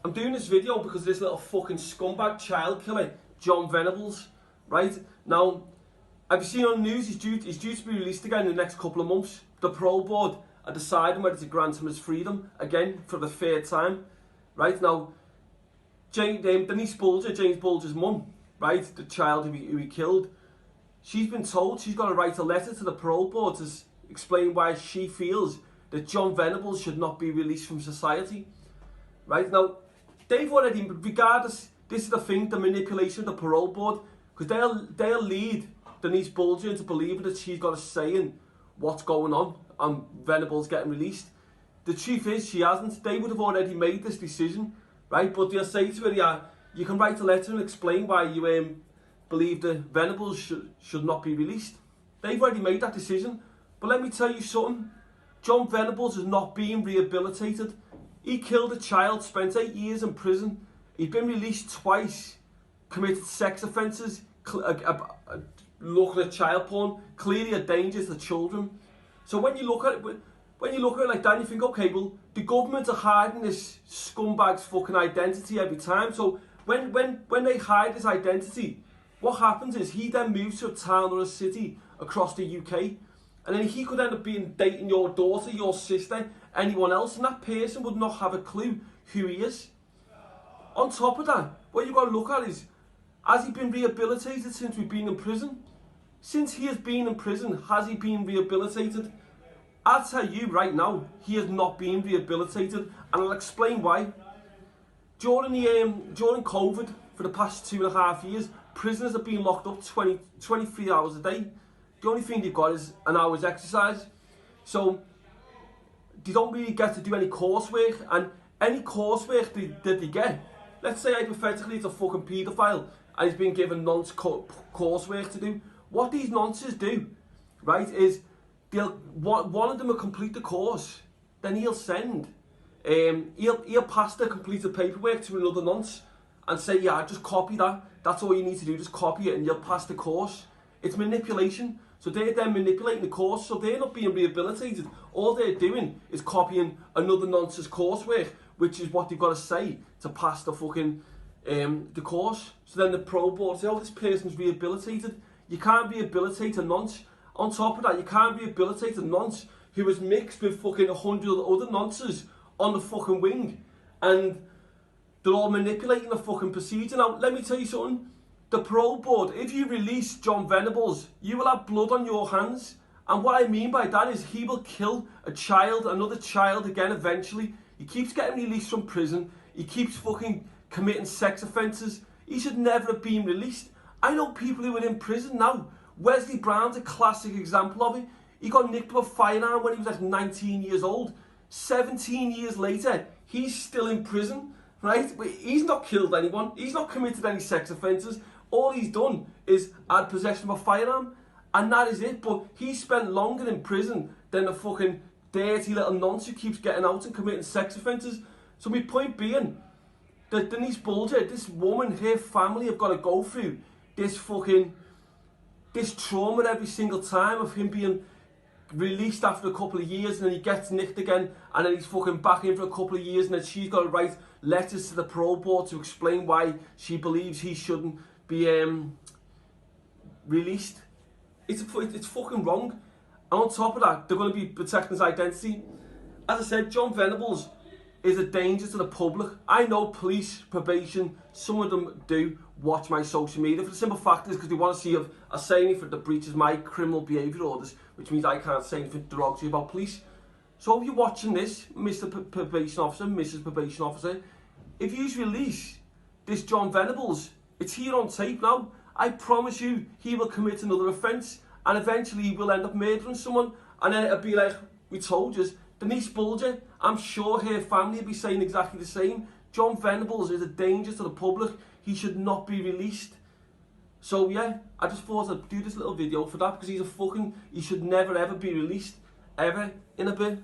I'm doing this video because of this little fucking scumbag child killer, Jon Venables, right? Now, have you seen on the news, he's due to be released again in the next couple of months. The parole board are deciding whether to grant him his freedom again for the third time, right? Now, Denise Bulger, James Bulger's mum, right, the child who he killed, she's been told she's got to write a letter to the parole board to explain why she feels that Jon Venables should not be released from society, right? Now, they've already, regardless, this is the thing, the manipulation of the parole board, because they'll lead Denise Bulger into believing that she's got a say in what's going on and Venables getting released. The truth is, she hasn't. They would have already made this decision, right? But they'll say to her, yeah, you can write a letter and explain why you believe that Venables should not be released. They've already made that decision. But let me tell you something, Jon Venables is not being rehabilitated. He killed a child, spent 8 years in prison. He's been released twice, committed sex offences, looking at child porn, clearly a danger to children. So when you look at it like that, and you think, okay, well, the government are hiding this scumbag's fucking identity every time. So when they hide his identity, what happens is he then moves to a town or a city across the UK, and then he could end up dating your daughter, your sister, anyone else, and that person would not have a clue who he is. On top of that, what you've got to look at is, has he been rehabilitated since we've been in prison? Since he has been in prison, has he been rehabilitated? I'll tell you right now, he has not been rehabilitated, and I'll explain why. During COVID, for the past 2.5 years, prisoners have been locked up 23 hours a day. The only thing they've got is an hour's exercise. So they don't really get to do any coursework, and any coursework that they get, let's say hypothetically it's a fucking paedophile and he's been given nonce coursework to do. What these nonces do, right, is one of them will complete the course, then he'll send, he'll pass the completed paperwork to another nonce and say, yeah, just copy that. That's all you need to do, just copy it and you'll pass the course. It's manipulation. So they're then manipulating the course, so they're not being rehabilitated. All they're doing is copying another nonce's coursework, which is what they've got to say to pass the fucking the course. So then the parole board say, oh, this person's rehabilitated. You can't rehabilitate a nonce. On top of that, you can't rehabilitate a nonce who is mixed with fucking 100 other nonces on the fucking wing, and they're all manipulating the fucking procedure. Now, let me tell you something. The parole board, if you release Jon Venables, you will have blood on your hands. And what I mean by that is he will kill a child, another child again eventually. He keeps getting released from prison. He keeps fucking committing sex offences. He should never have been released. I know people who are in prison now. Wesley Brown's a classic example of it. He got nicked with a firearm when he was like 19 years old. 17 years later, he's still in prison, right? He's not killed anyone. He's not committed any sex offences. All he's done is had possession of a firearm, and that is it. But he spent longer in prison than the fucking dirty little nonce who keeps getting out and committing sex offences. So my point being, that Denise Bulger, this woman, her family have got to go through this trauma every single time of him being released after a couple of years, and then he gets nicked again, and then he's fucking back in for a couple of years, and then she's got to write letters to the parole board to explain why she believes he shouldn't be released. It's fucking wrong. And on top of that, they're going to be protecting his identity. As I said, Jon Venables is a danger to the public. I know police, probation, some of them do watch my social media for the simple fact is because they want to see if I say anything that breaches my criminal behaviour orders, which means I can't say anything derogatory about police. So if you're watching this, Mr. Probation Officer, Mrs. Probation Officer, if you release this Jon Venables, it's here on tape now. I promise you, he will commit another offence, and eventually he will end up murdering someone, and then it'll be like, we told you. Denise Bulger, I'm sure her family will be saying exactly the same. Jon Venables is a danger to the public. He should not be released. So yeah, I just thought I'd do this little video for that, because he should never ever be released, ever, in a bit.